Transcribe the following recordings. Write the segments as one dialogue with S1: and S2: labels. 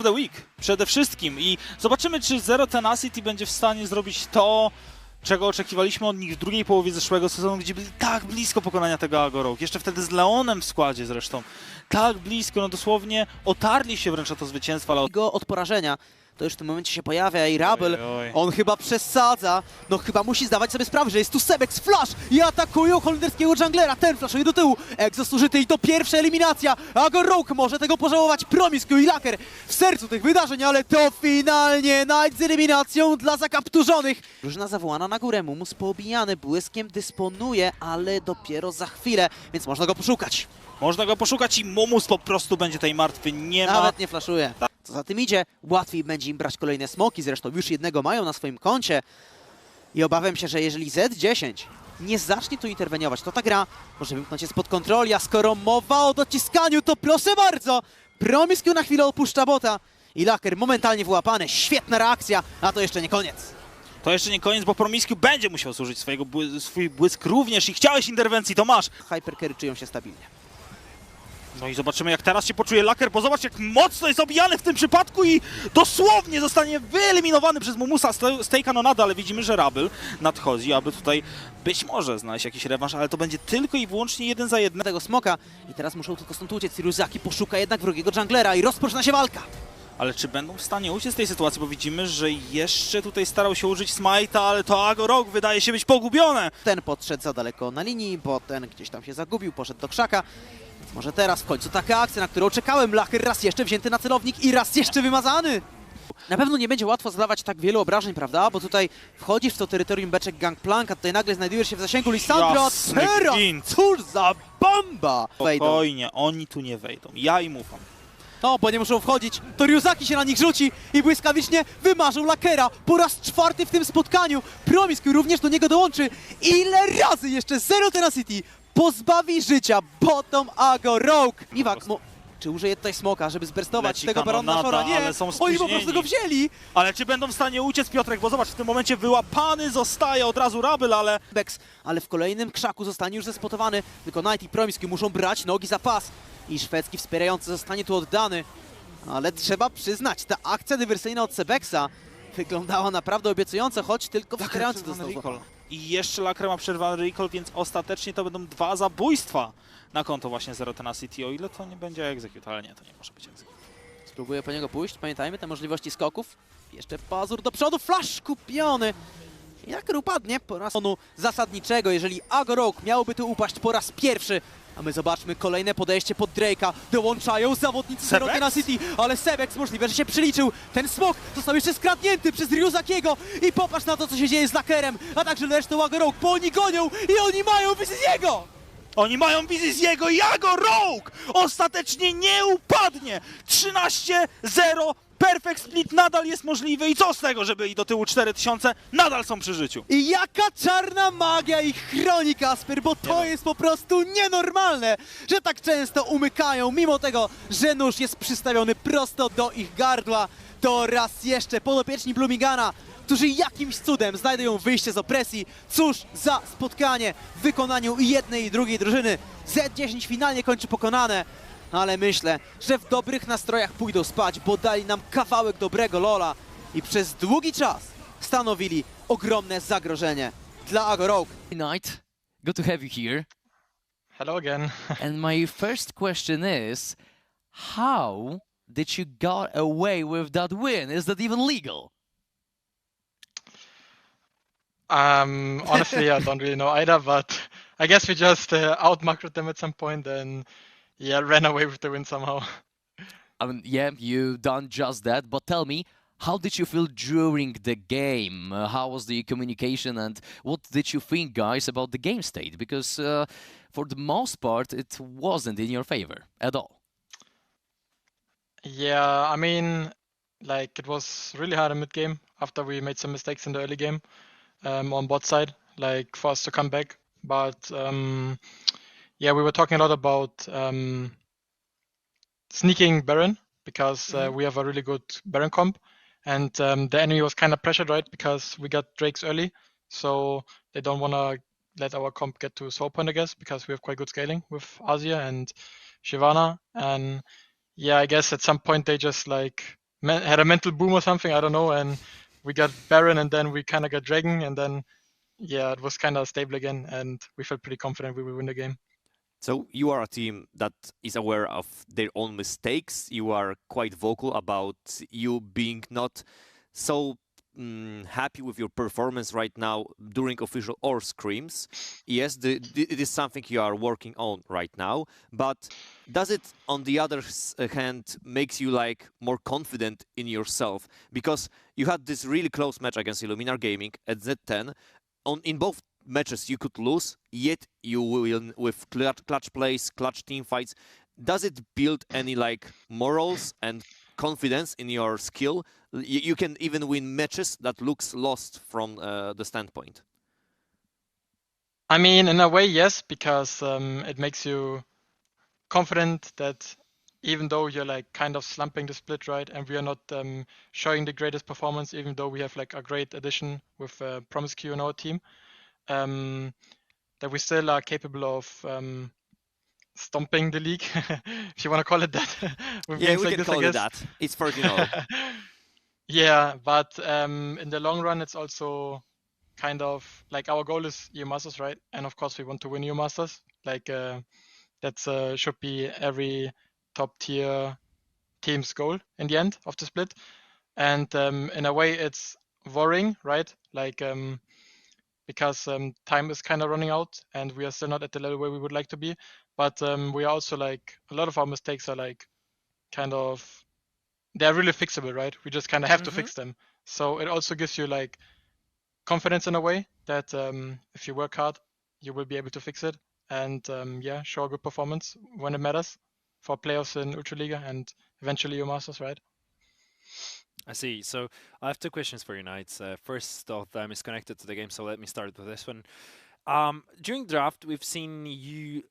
S1: The Week przede wszystkim i zobaczymy, czy Zero Tenacity będzie w stanie zrobić to, czego oczekiwaliśmy od nich w drugiej połowie zeszłego sezonu, gdzie byli tak blisko pokonania tego RGO. Jeszcze wtedy z Leonem w składzie zresztą. Tak blisko, no dosłownie otarli się wręcz o to zwycięstwo, ale
S2: Go od porażenia to już w tym momencie się pojawia i Rabel, on chyba przesadza, no chyba musi zdawać sobie sprawę, że jest tu Sebex, flash i atakują holenderskiego junglera, ten flashuje do tyłu, Exos użyty i to pierwsza eliminacja, RGO może tego pożałować, Promiscu i Laker w sercu tych wydarzeń, ale to finalnie Night z eliminacją dla zakapturzonych. Drużyna zawołana na górę, Mumus poobijany, błyskiem dysponuje, ale dopiero za chwilę, więc można go poszukać.
S1: Można go poszukać i Mumus po prostu będzie tej martwy, nie ma.
S2: Nawet nie flashuje. Co za tym idzie, łatwiej będzie im brać kolejne smoki, zresztą już jednego mają na swoim koncie. I obawiam się, że jeżeli Z10 nie zacznie tu interweniować, to ta gra może wymknąć się spod kontroli, a skoro mowa o dociskaniu, to proszę bardzo, Promiscu na chwilę opuszcza bota i Laker momentalnie wyłapany, świetna reakcja, a to jeszcze nie koniec.
S1: To jeszcze nie koniec, bo Promiscu będzie musiał służyć swój błysk również i chciałeś interwencji, to masz.
S2: Hypercarry czują się stabilnie.
S1: No i zobaczymy, jak teraz się poczuje Laker, bo zobacz, jak mocno jest obijany w tym przypadku i dosłownie zostanie wyeliminowany przez Mumusa z tej kanonady, ale widzimy, że Rabel nadchodzi, aby tutaj być może znaleźć jakiś rewanż, ale to będzie tylko i wyłącznie 1 za 1.
S2: Tego smoka i teraz muszą tylko stąd uciec. Siruzaki poszuka jednak wrogiego junglera i rozpoczyna się walka.
S1: Ale czy będą w stanie uciec z tej sytuacji, bo widzimy, że jeszcze tutaj starał się użyć smite'a, ale to RGO wydaje się być pogubione.
S2: Ten podszedł za daleko na linii, bo ten gdzieś tam się zagubił, poszedł do krzaka. Więc może teraz w końcu taka akcja, na którą czekałem. Laker raz jeszcze wzięty na celownik i raz jeszcze wymazany. Na pewno nie będzie łatwo zadawać tak wielu obrażeń, prawda? Bo tutaj wchodzisz w to terytorium beczek Gangplank, a tutaj nagle znajdujesz się w zasięgu Lisandro.
S1: Jasny
S2: Teraz
S1: gwint.
S2: cóż za bomba! Wejdą.
S1: Spokojnie, oni tu nie wejdą. Ja im ufam.
S2: No, bo nie muszą wchodzić. To Ryuzaki się na nich rzuci i błyskawicznie wymarzył Lakera. Po raz czwarty w tym spotkaniu. Promiscu również do niego dołączy. Ile razy jeszcze Zero Tenacity pozbawi życia bottom RGO. Niwak, czy użyje tutaj smoka, żeby zberstować
S1: Leci
S2: tego Barona
S1: kanonada,
S2: Shora? Nie,
S1: ale są
S2: oni po prostu go wzięli.
S1: Ale czy będą w stanie uciec, Piotrek? Bo zobacz, w tym momencie wyłapany zostaje od razu Rabel, ale...
S2: Ale w kolejnym krzaku zostanie już zespotowany. Tylko Knight i Promiscu muszą brać nogi za pas. I szwedzki wspierający zostanie tu oddany. Ale trzeba przyznać, ta akcja dywersyjna od Sebexa wyglądała naprawdę obiecująco, choć tylko wspierający dostał złapany.
S1: I jeszcze Laker ma przerwany recall, więc ostatecznie to będą 2 zabójstwa na konto właśnie Zero Tenacity, o ile to nie będzie execute, ale nie, to nie może być execute.
S2: Spróbuję po niego pójść, pamiętajmy te możliwości skoków. Jeszcze pazur do przodu, flash kupiony. Jak upadnie po raz zasadniczego, jeżeli RGO miałoby tu upaść po raz pierwszy. A my zobaczmy kolejne podejście pod Drake'a. Dołączają zawodnicy Zero Tenacity, ale Sebex możliwe, że się przyliczył. Ten smok został jeszcze skradnięty przez Ryuzakiego i popatrz na to, co się dzieje z Lakerem, a także resztą RGO, bo oni gonią i oni mają Wizyziego!
S1: Oni mają wizję z jego i RGO ostatecznie nie upadnie! 13-0, perfect split nadal jest możliwy i co z tego, że byli do tyłu 4000, nadal są przy życiu.
S2: I jaka czarna magia ich chroni, Kasper, bo to jest po prostu nienormalne, że tak często umykają, mimo tego, że nóż jest przystawiony prosto do ich gardła. To raz jeszcze podopieczni Bloomingana, którzy jakimś cudem znajdują wyjście z opresji. Cóż za spotkanie w wykonaniu jednej i drugiej drużyny. Z10 finalnie kończy pokonane. Ale myślę, że w dobrych nastrojach pójdą spać, bo dali nam kawałek dobrego lola i przez długi czas stanowili ogromne zagrożenie dla RGO.
S3: Night, good to have you here.
S4: Hello again.
S3: And my first question is, how did you got away with that win? Is that even legal?
S4: Honestly, I don't really know either, but I guess we just out-macroed them at some point and yeah, ran away with the win somehow.
S3: I mean, yeah, you done just that, but tell me, how did you feel during the game? How was the communication and what did you think, guys, about the game state? Because for the most part, it wasn't in your favor at all.
S4: Yeah, I mean, like it was really hard in mid-game after we made some mistakes in the early game on bot side, like for us to come back. But yeah, we were talking a lot about sneaking Baron because we have a really good Baron comp, and the enemy was kind of pressured, right? Because we got Drakes early, so they don't want to let our comp get to soul point, I guess, because we have quite good scaling with Azia and Shyvana. And yeah, I guess at some point they just like had a mental boom or something, I don't know, and we got Baron, and then we kind of got Dragon, and then yeah, it was kind of stable again, and we felt pretty confident we will win the game.
S5: So you are a team that is aware of their own mistakes. You are quite vocal about you being not so happy with your performance right now during official or scrims. Yes, it is something you are working on right now, but does it, on the other hand, makes you like more confident in yourself? Because you had this really close match against Illuminar Gaming at Z10. In both matches you could lose, yet you win with clutch plays, clutch team fights. Does it build any like morals and confidence in your skill? You can even win matches that looks lost from the standpoint.
S4: I mean, in a way, yes, because it makes you confident that even though you're like kind of slumping the split, right, and we are not showing the greatest performance, even though we have like a great addition with Promise Q in our team, that we still are capable of stomping the league, if you want to call it that. With
S5: Yeah,
S4: games
S5: we
S4: like
S5: can
S4: this,
S5: call
S4: I
S5: it
S4: guess.
S5: that. It's 14-0.
S4: Yeah, but in the long run, it's also kind of like our goal is EU Masters, right? And of course, we want to win EU Masters. Like that should be every top tier team's goal in the end of the split. And in a way, it's worrying, right? Like because time is kind of running out, and we are still not at the level where we would like to be. But we are also like a lot of our mistakes are like kind of they're really fixable, right? We just kind of have to fix them. So it also gives you like confidence in a way that if you work hard, you will be able to fix it and yeah, show a good performance when it matters for playoffs in Ultraliga and eventually your Masters, right?
S6: I see. So I have two questions for you, Knights. First of them is connected to the game, so let me start with this one. During draft, we've seen you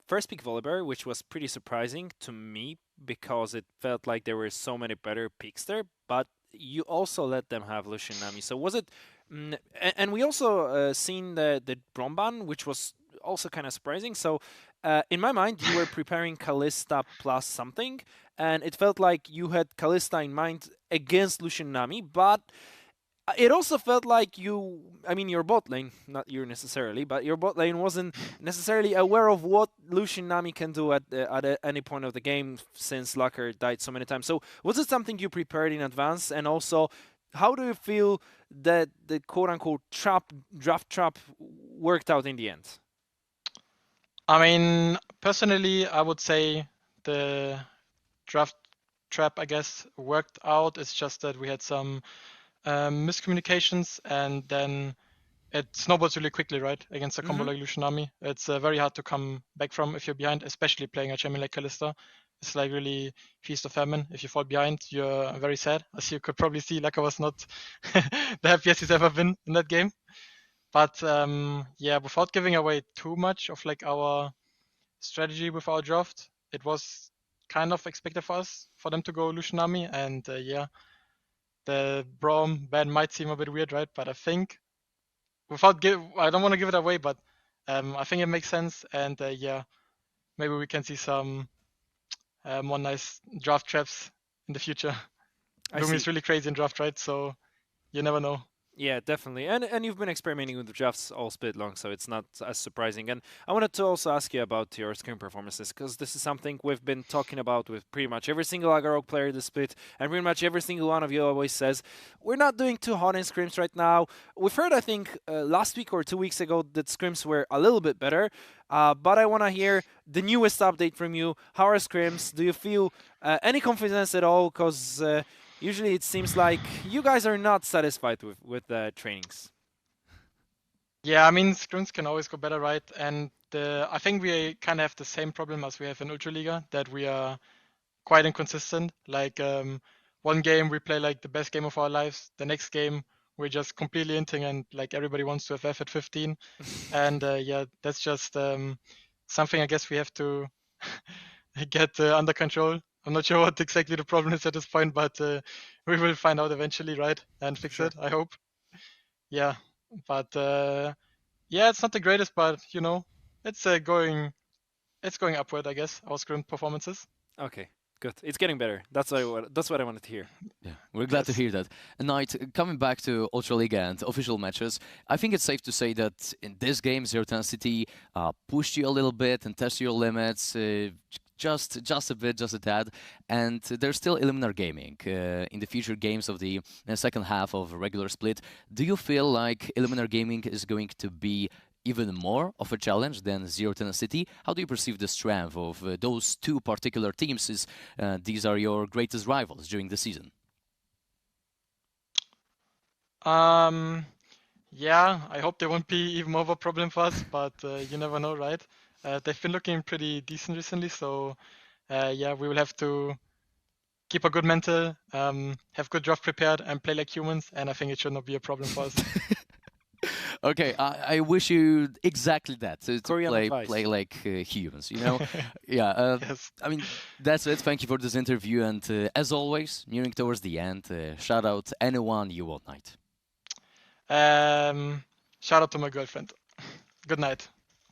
S6: first pick Volibear, which was pretty surprising to me because it felt like there were so many better picks there, but you also let them have Lucian Nami. So was it... and we also seen the Bromban, which was also kind of surprising. So in my mind, you were preparing Kalista plus something, and it felt like you had Kalista in mind against Lucian Nami, but it also felt like you, I mean, your bot lane, not you necessarily, but your bot lane wasn't necessarily aware of what Lucian Nami can do at any point of the game since Lucker died so many times. So was it something you prepared in advance? And also, how do you feel that the quote-unquote draft trap worked out in the end?
S4: I mean, personally, I would say the draft trap, I guess, worked out. It's just that we had some miscommunications, and then it snowballs really quickly, right? Against a combo like Lucian Nami. It's very hard to come back from if you're behind, especially playing a champion like Kalista. It's like really feast or famine. If you fall behind, you're very sad. As you could probably see, Laka was not the happiest he's ever been in that game. But yeah, without giving away too much of like our strategy with our draft, it was kind of expected for us for them to go Lucian Nami, and yeah, the Braum ban might seem a bit weird, right? But I think I don't want to give it away, but I think it makes sense, and yeah, maybe we can see some more nice draft traps in the future. Lumi is really crazy in draft, right? So you never know.
S6: Yeah, definitely. And you've been experimenting with the drafts all split long, so it's not as surprising. And I wanted to also ask you about your screen performances, because this is something we've been talking about with pretty much every single Agarok player this split, and pretty much every single one of you always says, we're not doing too hot in scrims right now. We've heard, I think, last week or 2 weeks ago that scrims were a little bit better, but I want to hear the newest update from you. How are scrims? Do you feel any confidence at all? Because... usually it seems like you guys are not satisfied with the trainings.
S4: Yeah, I mean, scrims can always go better, right? And I think we kind of have the same problem as we have in Ultraliga, that we are quite inconsistent. Like one game we play like the best game of our lives, the next game we're just completely inting and like everybody wants to have F at 15. And yeah, that's just something I guess we have to get under control. I'm not sure what exactly the problem is at this point, but we will find out eventually, right? And fix it, I hope. Yeah, but yeah, it's not the greatest, but you know, it's going upward, I guess, our scrim performances.
S6: Okay. Good. It's getting better. That's what I wanted to hear.
S3: Yeah, we're glad to hear that. And Knight, coming back to Ultraliga and official matches, I think it's safe to say that in this game, Z10 pushed you a little bit and tested your limits, just a bit, just a tad. And there's still Eliminar Gaming in the future games of the second half of regular split. Do you feel like Eliminar Gaming is going to be even more of a challenge than Z10? How do you perceive the strength of those two particular teams, since these are your greatest rivals during the season?
S4: Yeah, I hope they won't be even more of a problem for us, but you never know, right? They've been looking pretty decent recently, so yeah, we will have to keep a good mental, have good draft prepared, and play like humans, and I think it should not be a problem for us.
S3: Okay, I wish you exactly that, to
S6: Korean advice.
S3: play like humans, you know? Yeah,
S4: Yes.
S3: I mean, that's it. Thank you for this interview, and as always, nearing towards the end, shout out anyone you want, Knight.
S4: Shout out to my girlfriend. Good night.